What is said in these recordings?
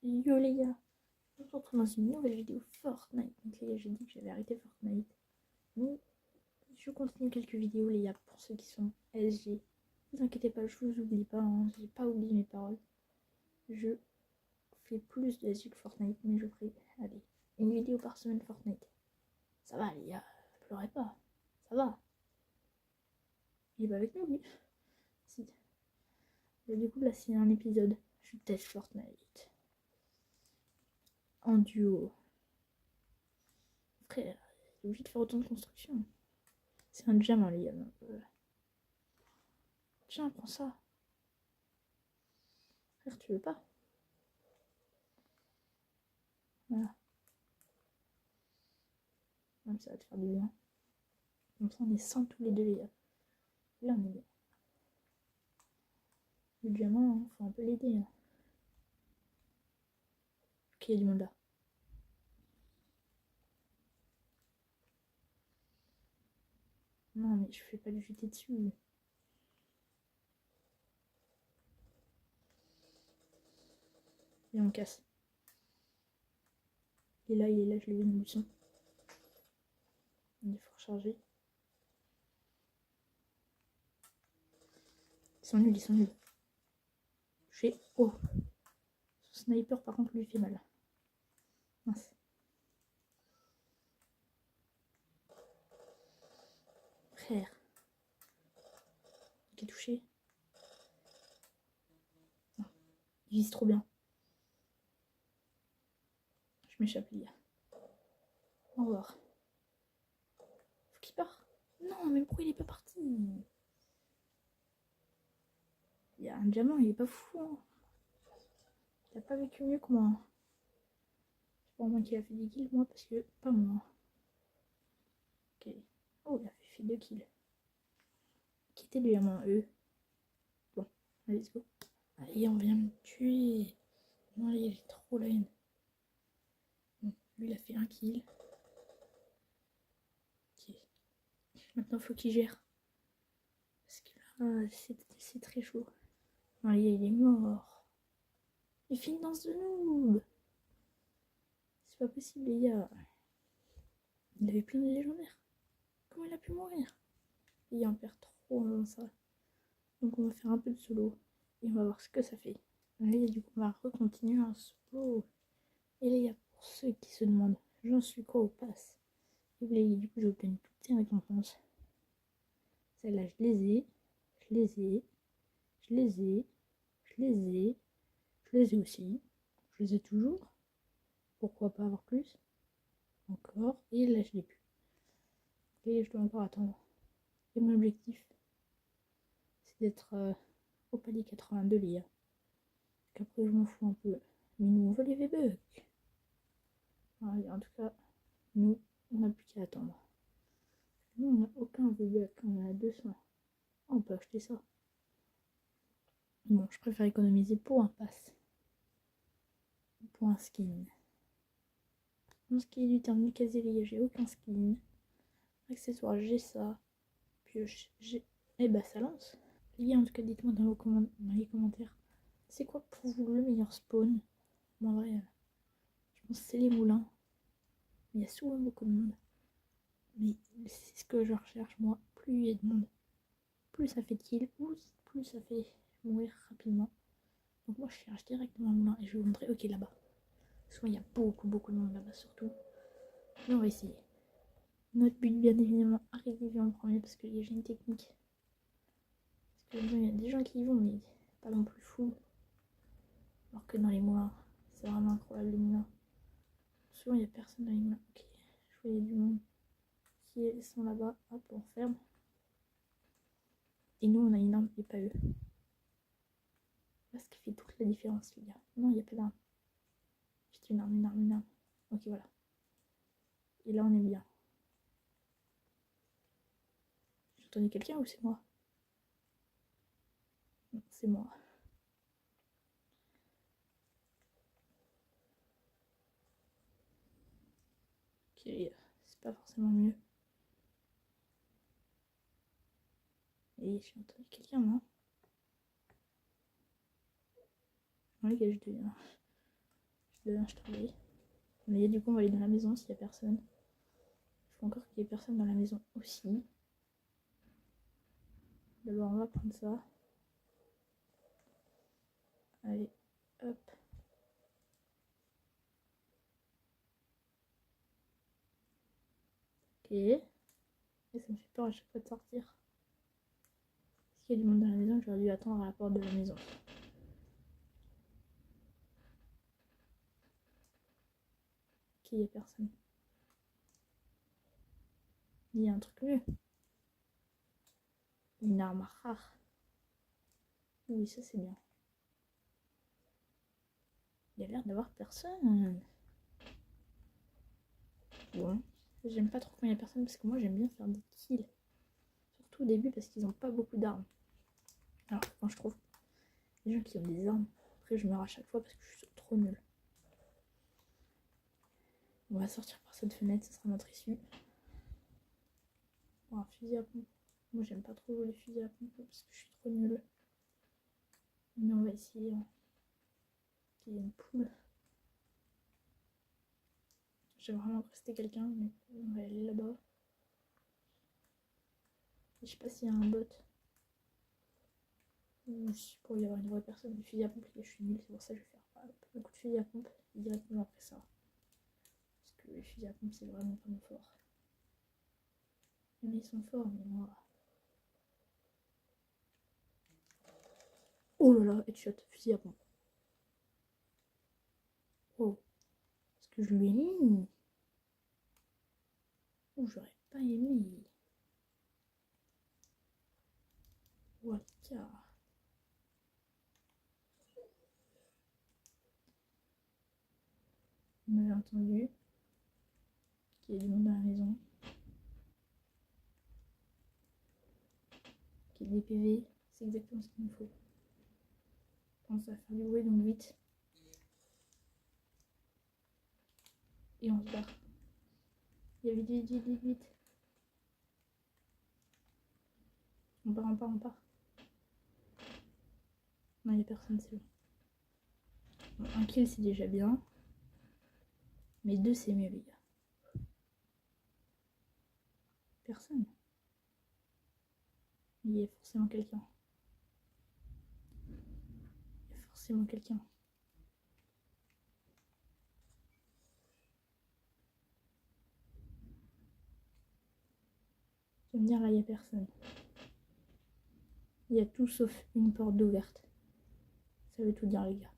Yo les gars, on se retrouve dans une nouvelle vidéo Fortnite. Donc les gars, j'ai dit que j'avais arrêté Fortnite. Donc je continue quelques vidéos les gars pour ceux qui sont SG. Ne vous inquiétez pas, je vous oublie pas, hein. J'ai pas oublié mes paroles. Je fais plus de SG que Fortnite, mais je ferai, allez, une vidéo par semaine Fortnite. Ça va les gars, pleurez pas, ça va. Il va avec nous lui. Si. Et du coup là c'est un épisode, je teste Fortnite. En duo. Frère, j'ai obligé de faire autant de construction. C'est un diamant les gars. Tiens, prends ça. Frère, tu veux pas? Voilà. Même ça va te faire du bien. Comme ça, on est 100 tous les deux, les gars. Là, on est bien. Le diamant, hein, faut un peu l'aider. Hein. Ok, il y a du monde là. Non, mais je fais pas lui jeter dessus. Et on casse. Il est là, je l'ai vu dans le buisson. Il faut recharger. Ils sont nuls, ils sont nuls. J'ai. Oh! Son sniper, par contre, lui fait mal. Mince. Frère. Il est touché. Non. Il vise trop bien. Je m'échappe, les gars. Au revoir. Faut qu'il parte. Non, mais pourquoi il est pas parti? Il y a un diamant, il est pas fou. Hein. Il a pas vécu mieux que moi. C'est pas moi qui a fait des kills, moi, parce que pas moi. Ok. Oh, il a fait 2 kills. Quittez lui à mon E. Bon, allez, let's go. Allez, on vient me tuer. Non, allez, il est trop la haine. Bon, lui, il a fait 1 kill. Ok. Maintenant, faut qu'il gère. Parce que là, c'est très chaud. Non, les gars, il est mort. Il fait une danse de noob. C'est pas possible, les gars. Il avait plein de légendaires. Comment il a pu mourir? Les gars, on perd trop dans ça. Donc, on va faire un peu de solo. Et on va voir ce que ça fait. Allez, du coup, on va recontinuer un solo. Et les gars, pour ceux qui se demandent, j'en suis quoi au pass? Et les gars, du coup, j'ai obtenu toutes ces récompenses. Celles-là, je les ai. Je les ai. Je les ai. Je les ai. Je les ai aussi. Je les ai toujours. Pourquoi pas avoir plus? Encore. Et là, je l'ai plus. Et je dois encore attendre. Et mon objectif, c'est d'être au palier 82, les gars. Qu'après, je m'en fous un peu. Mais nous, on veut les V-Bucks. En tout cas, nous, on n'a plus qu'à attendre. Nous, on n'a aucun V-Buck. On a 200. On peut acheter ça. Bon, je préfère économiser pour un pass. Pour un skin. Mon skin du terme du casier, les gars, j'ai aucun skin. Accessoires, j'ai ça. Pioche, j'ai. Eh bah, ça lance. Les gars, en tout cas, dites-moi dans les commentaires. C'est quoi pour vous le meilleur spawn? Bon, en vrai, je pense que c'est les moulins. Il y a souvent beaucoup de monde. Mais c'est ce que je recherche, moi. Plus il y a de monde, plus ça fait de kills, plus ça fait mourir rapidement. Donc moi, je cherche directement un moulin et je vais vous montrer. Ok, là-bas. Soit il y a beaucoup de monde là-bas, surtout. Mais on va essayer. Notre but, bien évidemment, arriver en premier parce que j'ai une technique. Parce que il y a des gens qui y vont, mais pas non plus fou. Alors que dans les moulins, c'est vraiment incroyable les moulins. Souvent, il n'y a personne dans les moulins. Ok, je voyais du monde qui sont là-bas. Hop, on ferme. Et nous, on a une arme et pas eux. Là, ce qui fait toute la différence, les gars. Non, il n'y a pas d'arme. Juste une arme. Ok, voilà. Et là, on est bien. J'entendais quelqu'un ou c'est moi? Non, c'est moi. Ok, c'est pas forcément mieux. Et j'ai entendu quelqu'un, non? Non, les gars, je deviens. Demain, je travaille. Mais du coup, on va aller dans la maison s'il n'y a personne. Il faut encore qu'il y ait personne dans la maison aussi. D'abord, on va prendre ça. Allez, hop. Ok. Et ça me fait peur à chaque fois de sortir. S'il y a du monde dans la maison, j'aurais dû attendre à la porte de la maison. Ok, il n'y a personne. Il y a un truc mieux. Une arme rare. Oui, ça c'est bien. Il y a l'air d'avoir personne. Bon, j'aime pas trop quand il y a personne parce que moi j'aime bien faire des kills. Surtout au début parce qu'ils ont pas beaucoup d'armes. Alors quand je trouve les gens qui ont des armes, après je meurs à chaque fois parce que je suis trop nulle. On va sortir par cette fenêtre, ce sera notre issue. Bon, un fusil à pompe. Moi j'aime pas trop les fusils à pompe parce que je suis trop nulle. Mais on va essayer. Il y a une poule. J'ai vraiment resté quelqu'un, mais on va aller là-bas. Je sais pas s'il y a un bot. Ou si pour y avoir une vraie personne. Le fusil à pompe, je suis nulle, c'est pour ça que je vais faire un coup de fusil à pompe et directement après ça. Parce que les fusils à pompe, c'est vraiment pas mon fort. Mais ils sont forts, mais moi. Oh là là, headshot, fusil à pompe. Oh, est-ce que je lui ai mis? Oh, j'aurais pas aimé. Walka. Vous m'avez entendu. Qu'il y a du monde dans la maison. Qu'il y a des PV. C'est exactement ce qu'il me faut. Je pense à faire du bruit, donc vite. Et on se barre. Il y a vite, vite, vite, vite, vite. On part, on part, on part. Non, il n'y a personne, c'est bon. Bon. Un kill, c'est déjà bien. Mais deux, c'est mieux, les gars. Personne. Il y a forcément quelqu'un. Il y a forcément quelqu'un. Tu vas me dire, là, il n'y a personne. Il y a tout sauf une porte d'ouverte. Ça veut tout dire, les gars.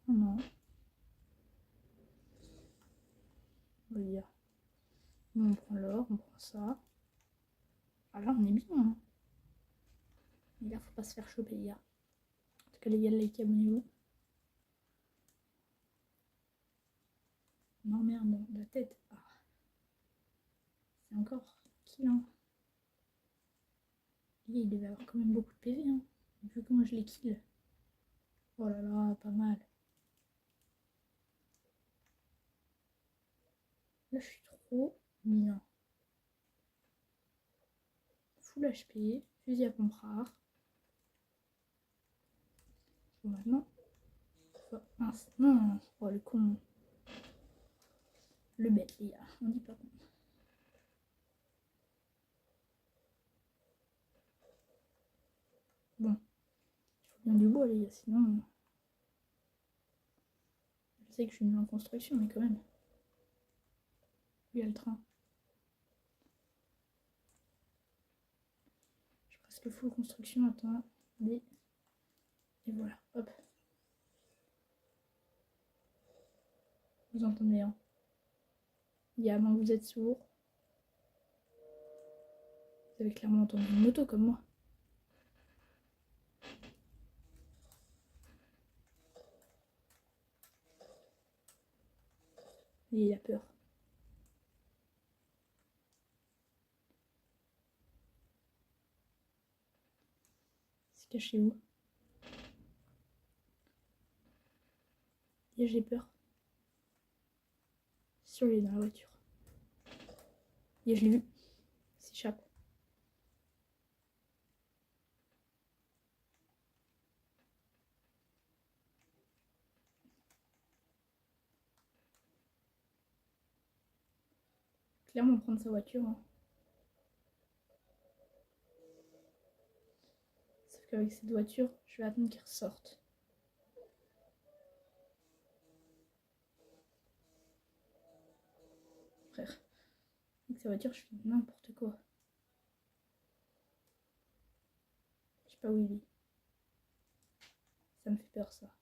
Oh non. On va dire. Nous, on prend l'or, on prend ça. Ah là, on est bien. Hein. Les gars, faut pas se faire choper, les gars. En tout cas, les gars, like, abonnez-vous. Non, merde, non, la tête. Ah. C'est encore kill, hein. Il devait avoir quand même beaucoup de PV, hein. Vu comment je les kill. Oh là là, pas mal. Là, je suis trop bien. Full HP, fusil à pompe rare. Bon, maintenant. Oh, mince, non. Oh, le con. Le bête, les gars. On dit pas con. Bon. Il faut bien du bois, les gars, sinon. Je sais que je suis nulle en construction, mais quand même. Il y a le train. Je suis presque full construction. Attends. Et voilà. Hop. Vous entendez, hein. Il y a avant que vous êtes sourd. Vous avez clairement entendu une moto comme moi. Et il a peur. Il s'est caché où? Et j'ai peur. Sûr, il est dans la voiture. Et je l'ai vu. Il s'échappe. clairement prendre sa voiture. Hein. Sauf qu'avec cette voiture, je vais attendre qu'il ressorte. Frère, avec sa voiture, je fais n'importe quoi. Je sais pas où il est. Ça me fait peur, ça.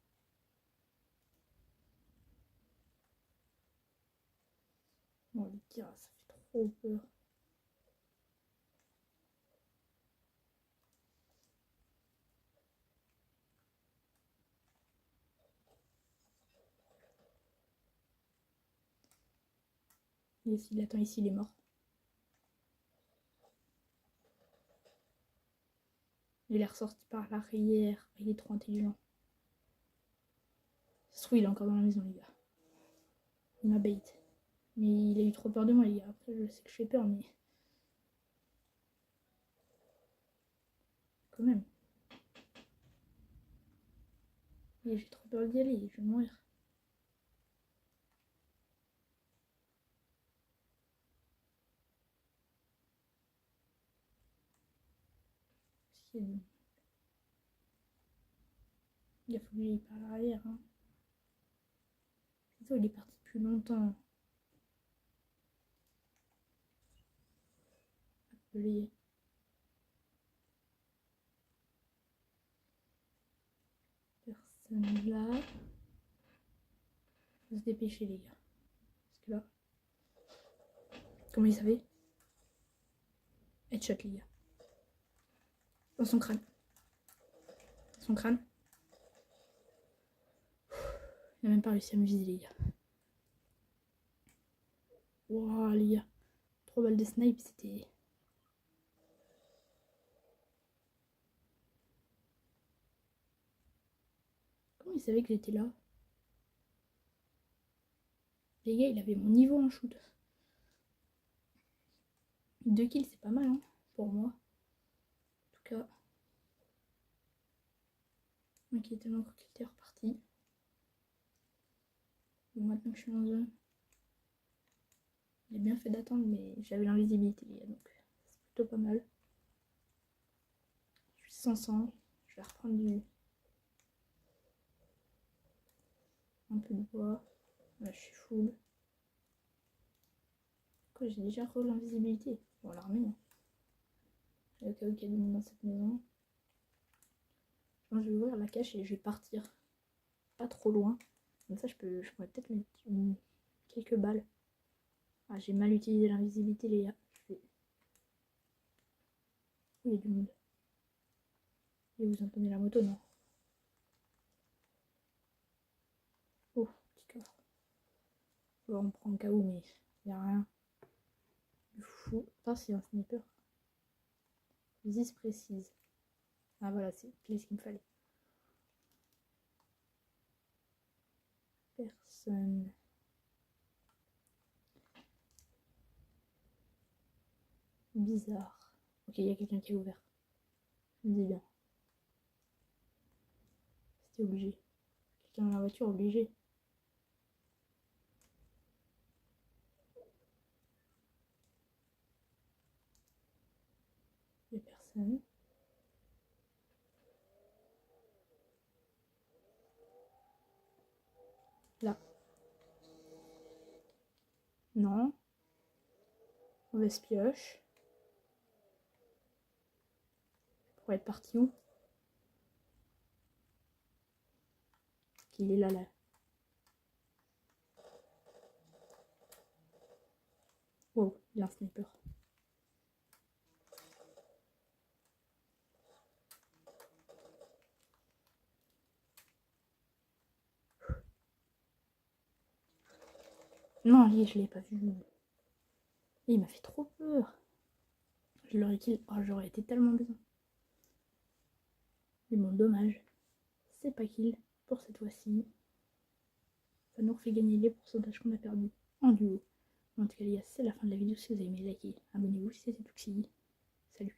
Oh les gars, ça fait trop peur. Et s'il attend ici, il est mort. Il est ressorti par l'arrière. Il est trop intelligent. Ça se trouve, il est encore dans la maison, les gars. Il m'a bait. Mais il a eu trop peur de moi, les gars. Après, je sais que je fais peur, mais... quand même. Et j'ai trop peur d'y aller, je vais mourir. Il a fallu aller par l'arrière. Hein. C'est ça, il est parti depuis longtemps. Appelé. Personne là. Faut se dépêcher, les gars. Parce que là... comment il savait? Headshot, les gars. Dans son crâne. Dans son crâne. Il n'a même pas réussi à me viser, les gars. Wouah, les gars. 3 balles de snipe, c'était... comment il savait que j'étais là? Les gars, il avait mon niveau en shoot. 2 kills, c'est pas mal, hein, pour moi. En tout cas... ok, tellement qu'il était reparti. Bon, maintenant que je suis en zone... il a bien fait d'attendre, mais j'avais l'invisibilité, les gars, donc c'est plutôt pas mal. Je suis 500. Je vais reprendre un peu de bois. Là, je suis full. Quoi, j'ai déjà re l'invisibilité. Bon, l'armée, hein. Au cas où il y a du monde dans cette maison. Je vais ouvrir la cache et je vais partir. Pas trop loin. Comme ça, je pourrais peut-être mettre quelques balles. Ah, j'ai mal utilisé l'invisibilité, les gars. Il y a du monde. Et vous entendez la moto, non? Oh, petit coffre. Bon, on prend le cas où, mais il n'y a rien de fou. Pas si un sniper. Vis précise. Ah voilà, c'est pile ce qu'il me fallait. Personne. Bizarre. Ok, il y a quelqu'un qui est ouvert. Je me dis bien. C'était obligé. Quelqu'un dans la voiture, obligé. Il n'y a personne. Là. Non. Mauvaise pioche. Pour être parti où? Qu'il est là, là. Wow, il a un sniper. Non, lui, je l'ai pas vu. Et il m'a fait trop peur. Je l'aurais kill. Oh, j'aurais été tellement bien. Mais bon, dommage. C'est pas kill pour cette fois-ci. Ça nous refait gagner les pourcentages qu'on a perdus en duo. En tout cas, les gars, c'est la fin de la vidéo. Si vous avez aimé, likez, abonnez-vous si c'est Tuxi. Salut.